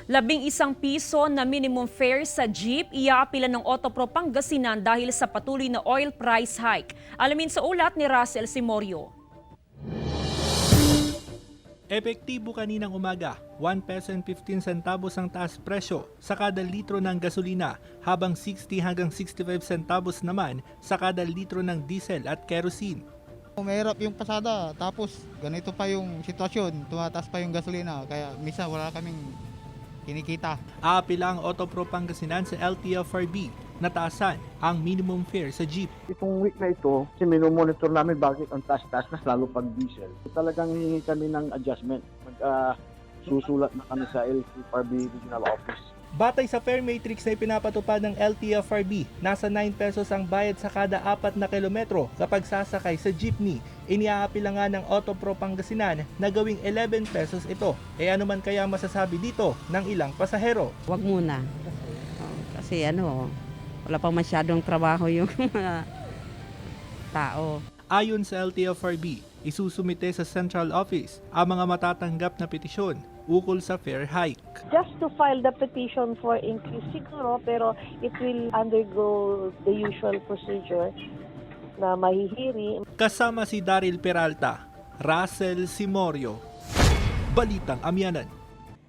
₱11 na minimum fare sa jeep iaapilan ng Autopro Pangasinan dahil sa patuloy na oil price hike. Alamin sa ulat ni Russell Simorio. Epektibo kaninang umaga, 1 peso and 15 centavos ang taas presyo sa kada litro ng gasolina habang 60 hanggang 65 centavos naman sa kada litro ng diesel at kerosene. Mahirap yung pasada, tapos ganito pa yung sitwasyon, tumataas pa yung gasolina, kaya misa wala kaming kinikita. Aapila ang Autopro Pangasinan sa LTFRB na taasan ang minimum fare sa jeep. Itong week na ito, kasi minomonitor namin bakit ang taas-taas na lalo pag diesel. Talagang hihingi kami ng adjustment. Susulat na kami sa LTFRB Regional Office. Batay sa fare matrix na ipinapatupad ng LTFRB, nasa 9 pesos ang bayad sa kada 4 na kilometro kapag sasakay sa jeepney. Iniaapila nga ng Autopro Pangasinan na gawing 11 pesos ito. Ano man kaya masasabi dito ng ilang pasahero? Wag muna. Kasi wala pang masyadong trabaho yung mga tao. Ayon sa LTFRB, isusumite sa Central Office ang mga matatanggap na petisyon ukol sa fare hike. Just to file the petition for increase siguro, pero it will undergo the usual procedure na mahihiri. Kasama si Daryl Peralta, Russell Simorio, Balitang Amyanan.